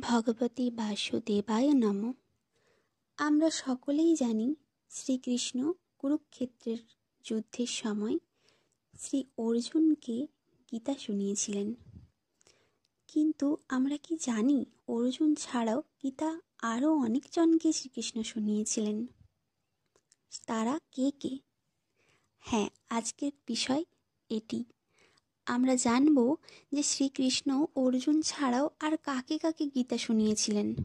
ভগবতে বাসুদেবায় নমঃ। আমরা সকলেই জানি শ্রীকৃষ্ণ কুরুক্ষেত্রের যুদ্ধের সময় শ্রী অর্জুনকে গীতা শুনিয়েছিলেন। কিন্তু আমরা কি জানি অর্জুন ছাড়াও গীতা আরও অনেকজনকে শ্রীকৃষ্ণ শুনিয়েছিলেন? তারা কে কে? হ্যাঁ, আজকের বিষয় এটি। আমরা জানব যে শ্রীকৃষ্ণ অর্জুন ছাড়াও আর কাকে কাকে গীতা শুনিয়েছিলেন।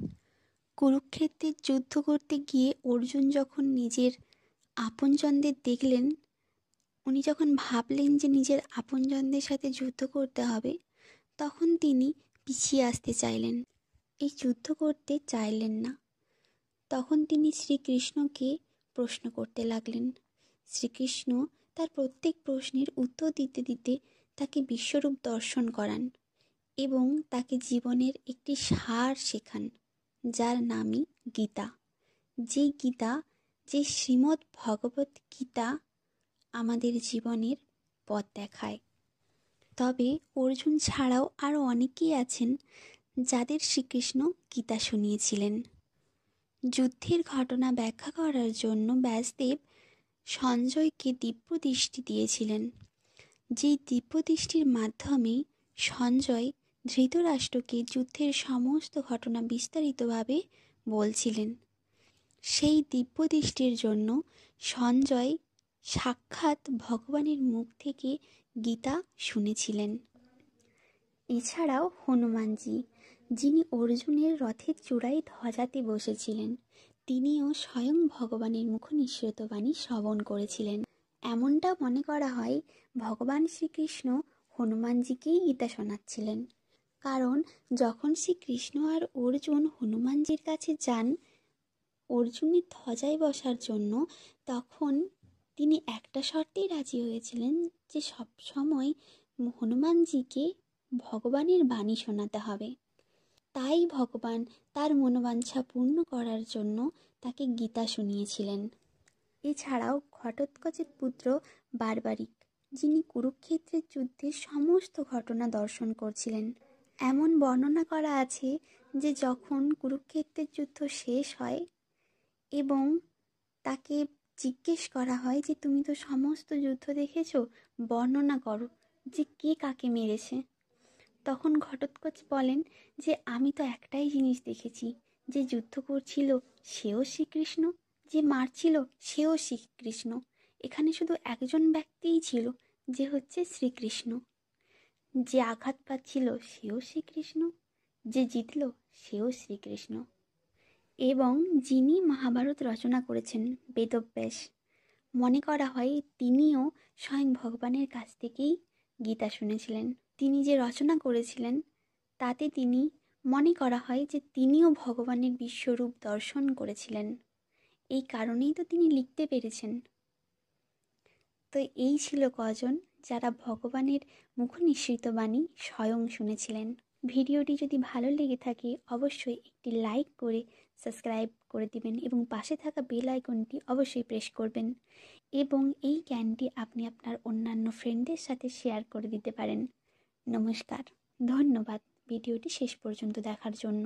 কুরুক্ষেত্রের যুদ্ধ করতে গিয়ে অর্জুন যখন নিজের আপনজনদের দেখলেন, উনি যখন ভাবলেন যে নিজের আপনজনদের সাথে যুদ্ধ করতে হবে, তখন তিনি পিছিয়ে আসতে চাইলেন, এই যুদ্ধ করতে চাইলেন না। তখন তিনি শ্রীকৃষ্ণকে প্রশ্ন করতে লাগলেন। শ্রীকৃষ্ণ তার প্রত্যেক প্রশ্নের উত্তর দিতে দিতে তাকে বিশ্বরূপ দর্শন করান এবং তাকে জীবনের একটি সার শেখান, যার নামই গীতা। যে গীতা, যে শ্রীমদ্ ভগবত গীতা আমাদের জীবনের পথ দেখায়। তবে অর্জুন ছাড়াও আরও অনেকেই আছেন যাদের শ্রীকৃষ্ণ গীতা শুনিয়েছিলেন। যুদ্ধের ঘটনা ব্যাখ্যা করার জন্য ব্যাসদেব সঞ্জয়কে দিব্যদৃষ্টি দিয়েছিলেন। যেই দিব্যদৃষ্টির মাধ্যমে সঞ্জয় ধৃতরাষ্ট্রকে যুদ্ধের সমস্ত ঘটনা বিস্তারিতভাবে বলছিলেন। সেই দিব্যদৃষ্টির জন্য সঞ্জয় সাক্ষাৎ ভগবানের মুখ থেকে গীতা শুনেছিলেন। এছাড়াও হনুমানজি, যিনি অর্জুনের রথের চূড়ায় ধ্বজাতে বসেছিলেন, তিনিও স্বয়ং ভগবানের মুখনিঃসৃত বাণী শ্রবণ করেছিলেন। এমনটা মনে করা হয় ভগবান শ্রীকৃষ্ণ হনুমানজিকেই গীতা শোনাচ্ছিলেন। কারণ যখন শ্রীকৃষ্ণ আর অর্জুন হনুমানজির কাছে যান অর্জুনের ধ্বজায় বসার জন্য, তখন তিনি একটা শর্তেই রাজি হয়েছিলেন যে সব সময় হনুমানজিকে ভগবানের বাণী শোনাতে হবে। তাই ভগবান তার মনোবাঞ্ছা পূর্ণ করার জন্য তাকে গীতা শুনিয়েছিলেন। এছাড়াও ঘটোৎকচের পুত্র বার্বারিক, যিনি কুরুক্ষেত্রের যুদ্ধের সমস্ত ঘটনা দর্শন করছিলেন। এমন বর্ণনা করা আছে যে যখন কুরুক্ষেত্রের যুদ্ধ শেষ হয় এবং তাকে জিজ্ঞেস করা হয় যে তুমি তো সমস্ত যুদ্ধ দেখেছো, বর্ণনা করো যে কে কাকে মেরেছে। তখন ঘটোৎকচ বলেন যে আমি তো একটাই জিনিস দেখেছি, যে যুদ্ধ করছিল সেও শ্রীকৃষ্ণ, যে মারছিল সেও শ্রীকৃষ্ণ। এখানে শুধু একজন ব্যক্তিই ছিল, যে হচ্ছে শ্রীকৃষ্ণ। যে আঘাত পাচ্ছিল সেও শ্রীকৃষ্ণ, যে জিতল সেও শ্রীকৃষ্ণ। এবং যিনি মহাভারত রচনা করেছেন বেদব্যাস, মনে করা হয় তিনিও স্বয়ং ভগবানের কাছ থেকেই গীতা শুনেছিলেন। তিনি যে রচনা করেছিলেন তাতে তিনি মনে করা হয় যে তিনিও ভগবানের বিশ্বরূপ দর্শন করেছিলেন। এই কারণেই তো তিনি লিখতে পেরেছেন। তো এই ছিল কজন যারা ভগবানের মুখনিঃসৃত বাণী স্বয়ং শুনেছিলেন। ভিডিওটি যদি ভালো লেগে থাকে অবশ্যই একটি লাইক করে সাবস্ক্রাইব করে দিবেন এবং পাশে থাকা বেল আইকনটি অবশ্যই প্রেস করবেন এবং এই জ্ঞানটি আপনি আপনার অন্যান্য ফ্রেন্ডদের সাথে শেয়ার করে দিতে পারেন। নমস্কার, ধন্যবাদ ভিডিওটি শেষ পর্যন্ত দেখার জন্য।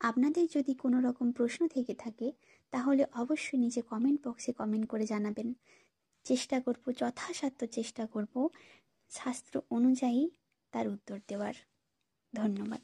আপনাদের যদি কোনো রকম প্রশ্ন থেকে থাকে তাহলে অবশ্যই নিচে কমেন্ট বক্সে কমেন্ট করে জানাবেন। চেষ্টা করব, যথাসাধ্য চেষ্টা করব শাস্ত্র অনুযায়ী তার উত্তর দেওয়ার। ধন্যবাদ।